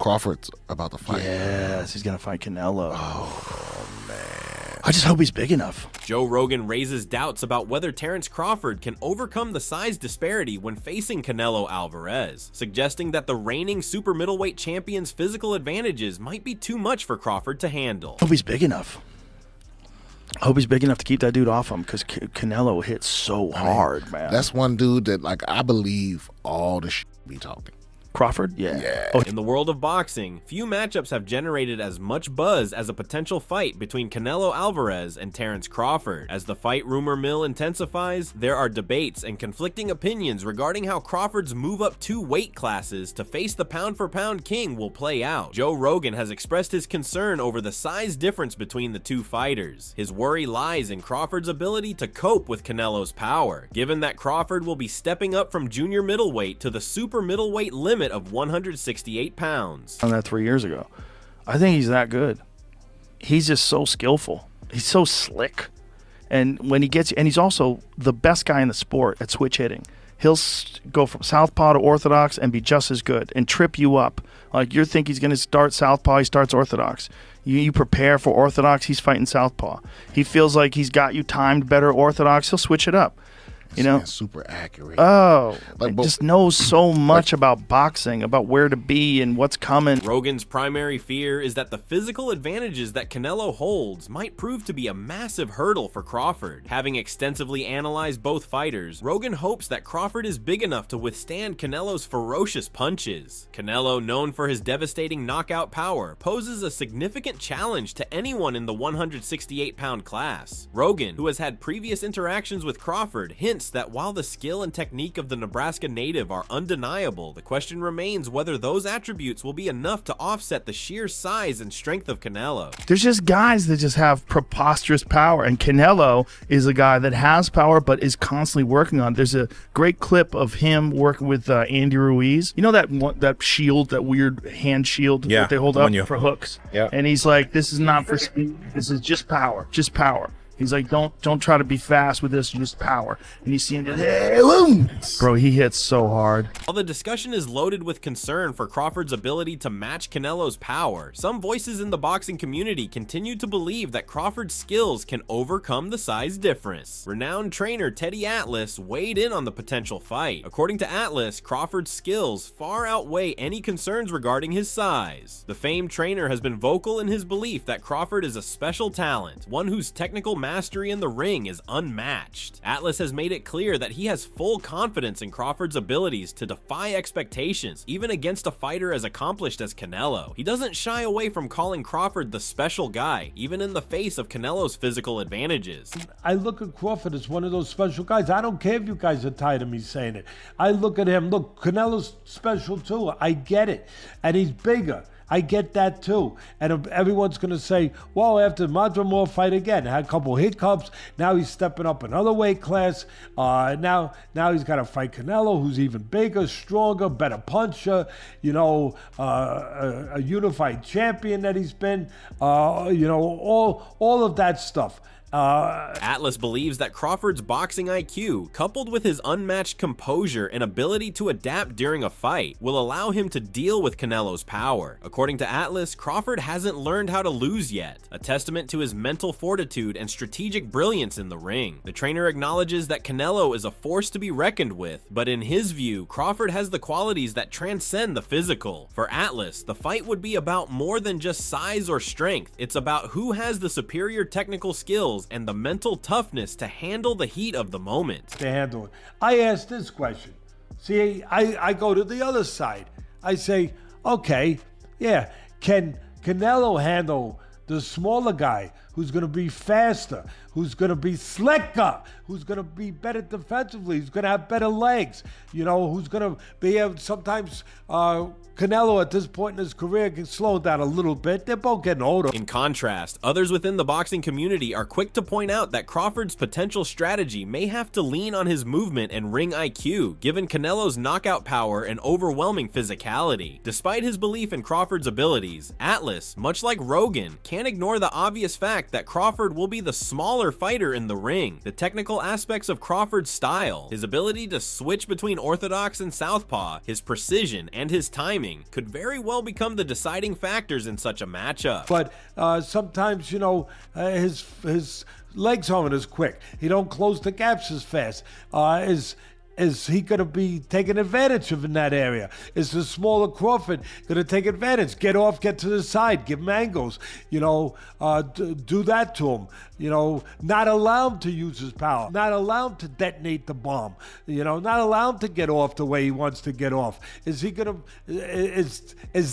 Crawford's about to fight. Yes, he's gonna fight Canelo. Oh man. I just hope he's big enough. Joe Rogan raises doubts about whether Terence Crawford can overcome the size disparity when facing Canelo Alvarez, suggesting that the reigning super middleweight champion's physical advantages might be too much for Crawford to handle. I hope he's big enough. I hope he's big enough to keep that dude off him, because Canelo hits so hard, man. That's one dude that, like, I believe all the shit be talking. Crawford? Yeah. In the world of boxing, few matchups have generated as much buzz as a potential fight between Canelo Alvarez and Terence Crawford. As the fight rumor mill intensifies, there are debates and conflicting opinions regarding how Crawford's move up 2 weight classes to face the pound-for-pound king will play out. Joe Rogan has expressed his concern over the size difference between the two fighters. His worry lies in Crawford's ability to cope with Canelo's power, given that Crawford will be stepping up from junior middleweight to the super middleweight limit of 168 pounds. On that 3 years ago. I think he's that good. He's just so skillful. He's so slick. And when he gets, and he's also the best guy in the sport at switch hitting. He'll go from southpaw to orthodox and be just as good and trip you up. Like, you think he's going to start southpaw, he starts orthodox. You prepare for orthodox, he's fighting southpaw. He feels like he's got you timed better orthodox, he'll switch it up. You know, super accurate. Oh, like, just knows so much about boxing, about where to be and what's coming. Rogan's primary fear is that the physical advantages that Canelo holds might prove to be a massive hurdle for Crawford. Having extensively analyzed both fighters, Rogan hopes that Crawford is big enough to withstand Canelo's ferocious punches. Canelo, known for his devastating knockout power, poses a significant challenge to anyone in the 168-pound class. Rogan, who has had previous interactions with Crawford, hints that while the skill and technique of the Nebraska native are undeniable, the question remains whether those attributes will be enough to offset the sheer size and strength of Canelo. There's just guys that just have preposterous power, and Canelo is a guy that has power but is constantly working on it. There's a great clip of him working with Andy Ruiz. You know that shield, that weird hand shield that they hold up for hooks? Yeah. And he's like, this is not for speed. This is just power. Just power. He's like, don't try to be fast with this, just power. And you see him just, hey, boom! Bro, he hits so hard. While the discussion is loaded with concern for Crawford's ability to match Canelo's power, some voices in the boxing community continue to believe that Crawford's skills can overcome the size difference. Renowned trainer Teddy Atlas weighed in on the potential fight. According to Atlas, Crawford's skills far outweigh any concerns regarding his size. The famed trainer has been vocal in his belief that Crawford is a special talent, one whose technical mastery in the ring is unmatched. Atlas has made it clear that he has full confidence in Crawford's abilities to defy expectations, even against a fighter as accomplished as Canelo. He doesn't shy away from calling Crawford the special guy, even in the face of Canelo's physical advantages. I look at Crawford as one of those special guys. I don't care if you guys are tired of me saying it. I look at him, look, Canelo's special too. I get it. And he's bigger. I get that too. And everyone's going to say, well, after Madrimov fight again, had a couple hiccups. Now he's stepping up another weight class. Now he's got to fight Canelo, who's even bigger, stronger, better puncher, you know, a unified champion that he's been, you know, all of that stuff. Atlas believes that Crawford's boxing IQ, coupled with his unmatched composure and ability to adapt during a fight, will allow him to deal with Canelo's power. According to Atlas, Crawford hasn't learned how to lose yet, a testament to his mental fortitude and strategic brilliance in the ring. The trainer acknowledges that Canelo is a force to be reckoned with, but in his view, Crawford has the qualities that transcend the physical. For Atlas, the fight would be about more than just size or strength. It's about who has the superior technical skills and the mental toughness to handle the heat of the moment. To handle it. I ask this question. See, I go to the other side. I say, okay, yeah, can Canelo handle the smaller guy who's going to be faster, who's going to be slicker, who's going to be better defensively, who's going to have better legs, you know, who's going to be able, sometimes Canelo at this point in his career can slow down a little bit. They're both getting older. In contrast, others within the boxing community are quick to point out that Crawford's potential strategy may have to lean on his movement and ring IQ, given Canelo's knockout power and overwhelming physicality. Despite his belief in Crawford's abilities, Atlas, much like Rogan, can't ignore the obvious fact fact that Crawford will be the smaller fighter in the ring. The technical aspects of Crawford's style, his ability to switch between orthodox and southpaw, his precision, and his timing could very well become the deciding factors in such a matchup. But sometimes, his legs aren't as quick. He don't close the gaps as fast. Is he going to be taking advantage of in that area? Is the smaller Crawford going to take advantage? Get off, get to the side, give him angles, do that to him. Not allow him to use his power, not allow him to detonate the bomb, not allow him to get off the way he wants to get off. Is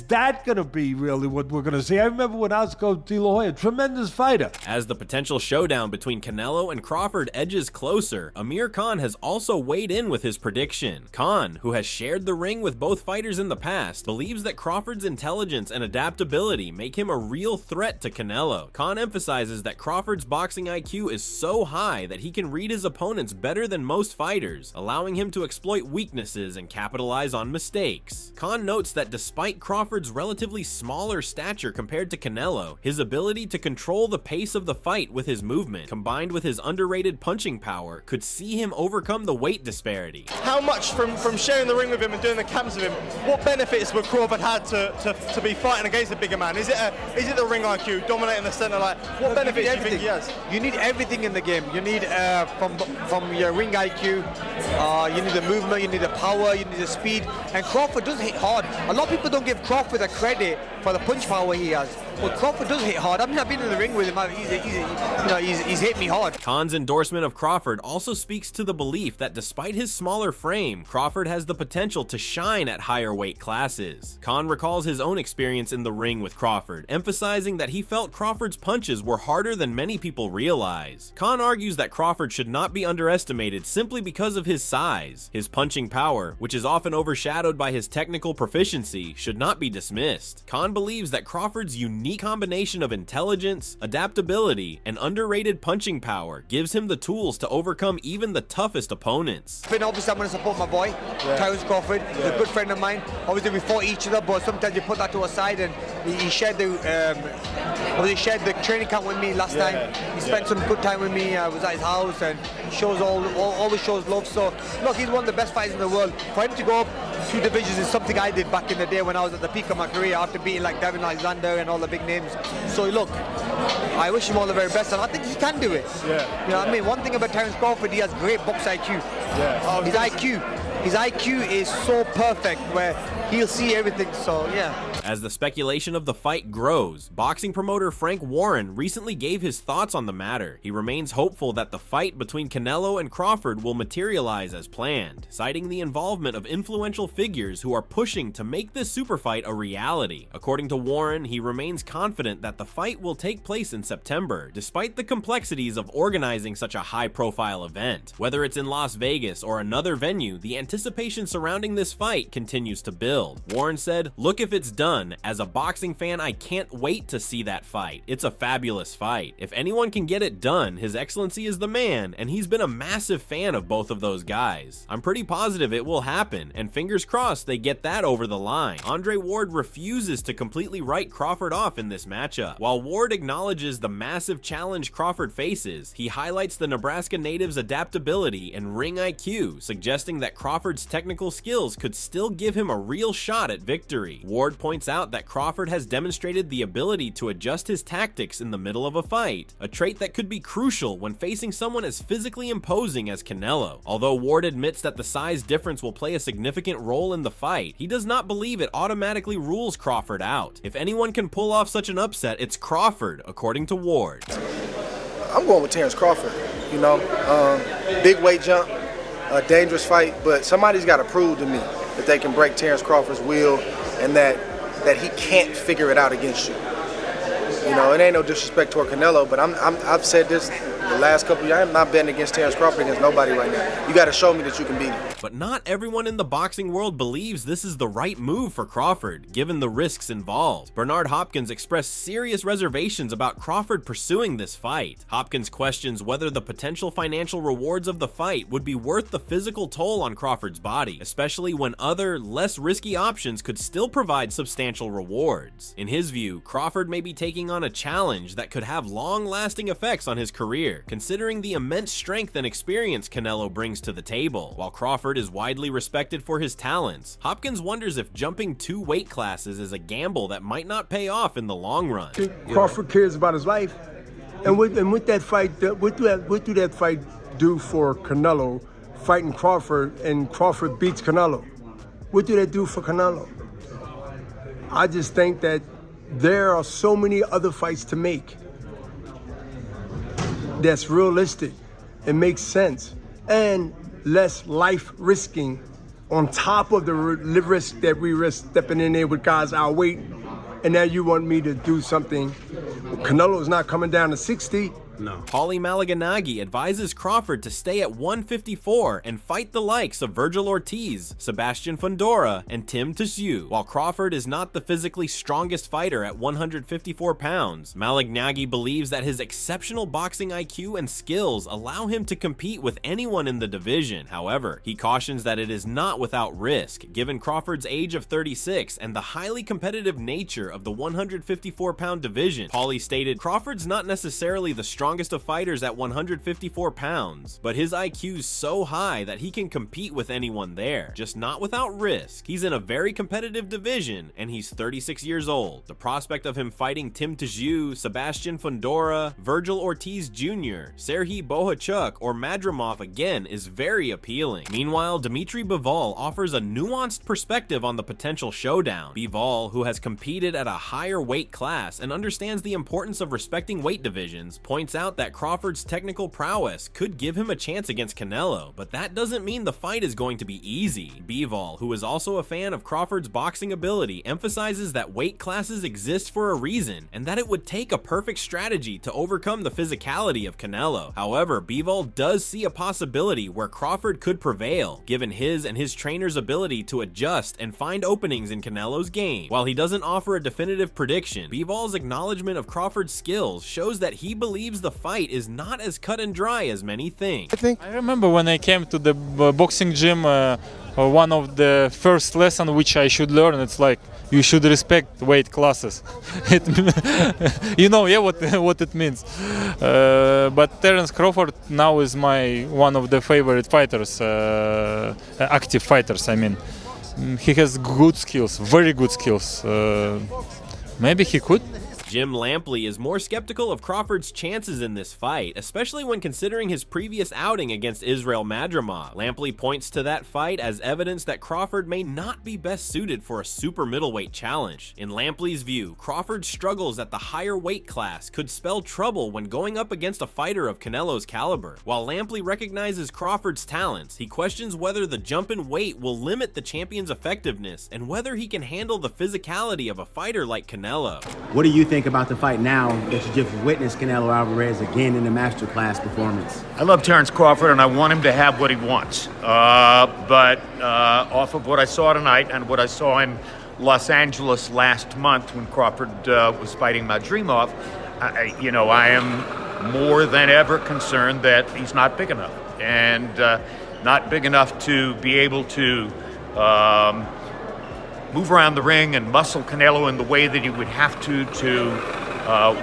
that going to be really what we're going to see? I remember when Oscar De La Hoya, tremendous fighter. As the potential showdown between Canelo and Crawford edges closer, Amir Khan has also weighed in with his prediction. Khan, who has shared the ring with both fighters in the past, believes that Crawford's intelligence and adaptability make him a real threat to Canelo. Khan emphasizes that Crawford's boxing IQ is so high that he can read his opponents better than most fighters, allowing him to exploit weaknesses and capitalize on mistakes. Khan notes that despite Crawford's relatively smaller stature compared to Canelo, his ability to control the pace of the fight with his movement, combined with his underrated punching power, could see him overcome the weight disparity. How much from sharing the ring with him and doing the camps with him, what benefits would Crawford had to be fighting against a bigger man? Is it the ring IQ, dominating the center? What benefits do you think he has? You need everything in the game. You need from your ring IQ, you need the movement, you need the power, you need the speed. And Crawford does hit hard. A lot of people don't give Crawford the credit for the punch power he has. But Crawford does hit hard. I mean, I've been in the ring with him. He's hit me hard. Khan's endorsement of Crawford also speaks to the belief that despite his smaller frame, Crawford has the potential to shine at higher weight classes. Khan recalls his own experience in the ring with Crawford, emphasizing that he felt Crawford's punches were harder than many people realize. Khan argues that Crawford should not be underestimated simply because of his size. His punching power, which is often overshadowed by his technical proficiency, should not be dismissed. Khan believes that Crawford's unique combination of intelligence, adaptability, and underrated punching power gives him the tools to overcome even the toughest opponents. Obviously, I'm going to support my boy, Terence Crawford. He's a good friend of mine. Obviously, we fought each other, but sometimes you put that to a side, and he shared the training camp with me last time. He spent some good time with me. I was at his house, and always shows love. So, look, he's one of the best fighters in the world. For him to go up 2 divisions is something I did back in the day when I was at the peak of my career after beating like Devin Alexander and all the big names. So look, I wish him all the very best, and I think he can do it. I mean, one thing about Terence Crawford, he has great box IQ. His IQ is so perfect where he'll see everything. So As the speculation of the fight grows, boxing promoter Frank Warren recently gave his thoughts on the matter. He remains hopeful that the fight between Canelo and Crawford will materialize as planned, citing the involvement of influential figures who are pushing to make this super fight a reality. According to Warren, he remains confident that the fight will take place in September, despite the complexities of organizing such a high-profile event. Whether it's in Las Vegas or another venue, the anticipation surrounding this fight continues to build. Warren said, "Look, if it's done, as a boxing fan, I can't wait to see that fight. It's a fabulous fight. If anyone can get it done, His Excellency is the man, and he's been a massive fan of both of those guys. I'm pretty positive it will happen, and fingers crossed they get that over the line." Andre Ward refuses to completely write Crawford off in this matchup. While Ward acknowledges the massive challenge Crawford faces, he highlights the Nebraska native's adaptability and ring IQ, suggesting that Crawford's technical skills could still give him a real shot at victory. Ward points out that Crawford has demonstrated the ability to adjust his tactics in the middle of a fight, a trait that could be crucial when facing someone as physically imposing as Canelo. Although Ward admits that the size difference will play a significant role in the fight, he does not believe it automatically rules Crawford out. If anyone can pull off such an upset, it's Crawford, according to Ward. I'm going with Terence Crawford. Big weight jump, a dangerous fight, but somebody's got to prove to me that they can break Terence Crawford's will and that he can't figure it out against you. It ain't no disrespect toward Canelo, but I've said this The last couple of years, I'm not betting against Terence Crawford against nobody right now. You got to show me that you can beat him. But not everyone in the boxing world believes this is the right move for Crawford, given the risks involved. Bernard Hopkins expressed serious reservations about Crawford pursuing this fight. Hopkins questions whether the potential financial rewards of the fight would be worth the physical toll on Crawford's body, especially when other, less risky options could still provide substantial rewards. In his view, Crawford may be taking on a challenge that could have long-lasting effects on his career, considering the immense strength and experience Canelo brings to the table. While Crawford is widely respected for his talents, Hopkins wonders if jumping 2 weight classes is a gamble that might not pay off in the long run. Crawford cares about his life, and with that fight, what do that fight do for Canelo? Fighting Crawford and Crawford beats Canelo. What do that do for Canelo? I just think that there are so many other fights to make that's realistic and makes sense and less life risking on top of the risk that we risk stepping in there with guys our weight. And now you want me to do something. Canelo's not coming down to 60. No. Paulie Malignaggi advises Crawford to stay at 154 and fight the likes of Virgil Ortiz, Sebastian Fundora, and Tim Tszyu. While Crawford is not the physically strongest fighter at 154 pounds, Malignaggi believes that his exceptional boxing IQ and skills allow him to compete with anyone in the division. However, he cautions that it is not without risk, given Crawford's age of 36 and the highly competitive nature of the 154-pound division. Paulie stated, "Crawford's not necessarily the strongest of fighters at 154 pounds, but his IQ's so high that he can compete with anyone there, just not without risk. He's in a very competitive division, and he's 36 years old. The prospect of him fighting Tim Tszyu, Sebastian Fundora, Virgil Ortiz Jr., Serhiy Bohachuk, or Madrimov again is very appealing." Meanwhile, Dimitri Bivol offers a nuanced perspective on the potential showdown. Bivol, who has competed at a higher weight class and understands the importance of respecting weight divisions, points out that Crawford's technical prowess could give him a chance against Canelo, but that doesn't mean the fight is going to be easy. Bivol, who is also a fan of Crawford's boxing ability, emphasizes that weight classes exist for a reason and that it would take a perfect strategy to overcome the physicality of Canelo. However, Bivol does see a possibility where Crawford could prevail, given his and his trainer's ability to adjust and find openings in Canelo's game. While he doesn't offer a definitive prediction, Bivol's acknowledgement of Crawford's skills shows that he believes the fight is not as cut and dry as many think. I remember when I came to the boxing gym, one of the first lessons which I should learn, it's like you should respect weight classes. You know, yeah, what it means. But Terence Crawford now is one of the favorite fighters, active fighters. I mean, he has good skills, very good skills. Maybe he could. Jim Lampley is more skeptical of Crawford's chances in this fight, especially when considering his previous outing against Israel Madrimov. Lampley points to that fight as evidence that Crawford may not be best suited for a super middleweight challenge. In Lampley's view, Crawford's struggles at the higher weight class could spell trouble when going up against a fighter of Canelo's caliber. While Lampley recognizes Crawford's talents, he questions whether the jump in weight will limit the champion's effectiveness and whether he can handle the physicality of a fighter like Canelo. What do you think about the fight now that you just witnessed Canelo Alvarez again in a masterclass performance? I love Terence Crawford and I want him to have what he wants. But off of what I saw tonight and what I saw in Los Angeles last month when Crawford was fighting Madrimov, I am more than ever concerned that he's not big enough and not big enough to be able to move around the ring and muscle Canelo in the way that he would have to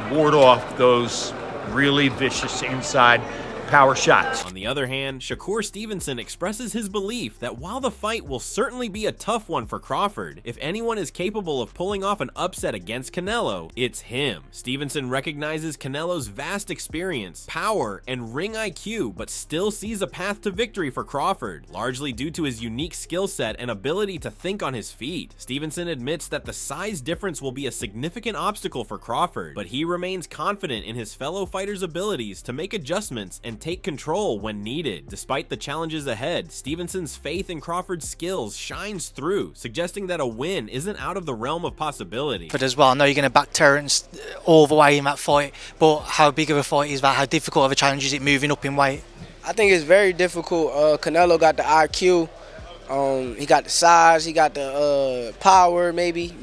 ward off those really vicious inside power shots. On the other hand, Shakur Stevenson expresses his belief that while the fight will certainly be a tough one for Crawford, if anyone is capable of pulling off an upset against Canelo, it's him. Stevenson recognizes Canelo's vast experience, power, and ring IQ, but still sees a path to victory for Crawford, largely due to his unique skill set and ability to think on his feet. Stevenson admits that the size difference will be a significant obstacle for Crawford, but he remains confident in his fellow fighters' abilities to make adjustments and and take control when needed. Despite the challenges ahead, Stevenson's faith in Crawford's skills shines through, suggesting that a win isn't out of the realm of possibility. But as well, I know you're going to back Terence all the way in that fight, but how big of a fight is that? How difficult of a challenge is it moving up in weight? I think it's very difficult. Canelo got the IQ, he got the size, he got the power, maybe.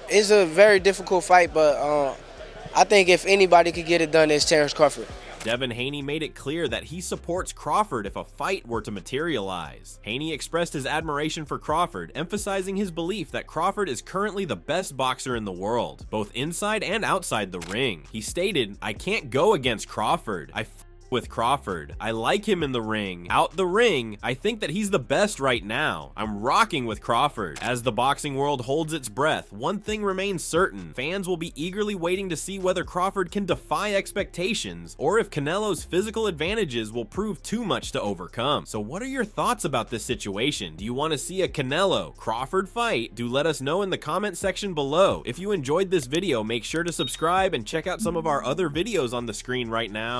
It's a very difficult fight, but I think if anybody could get it done, it's Terence Crawford. Devin Haney made it clear that he supports Crawford if a fight were to materialize. Haney expressed his admiration for Crawford, emphasizing his belief that Crawford is currently the best boxer in the world, both inside and outside the ring. He stated, "I can't go against Crawford. I with Crawford. I like him in the ring. Out the ring, I think that he's the best right now. I'm rocking with Crawford." As the boxing world holds its breath, one thing remains certain. Fans will be eagerly waiting to see whether Crawford can defy expectations or if Canelo's physical advantages will prove too much to overcome. So what are your thoughts about this situation? Do you want to see a Canelo-Crawford fight? Do let us know in the comment section below. If you enjoyed this video, make sure to subscribe and check out some of our other videos on the screen right now.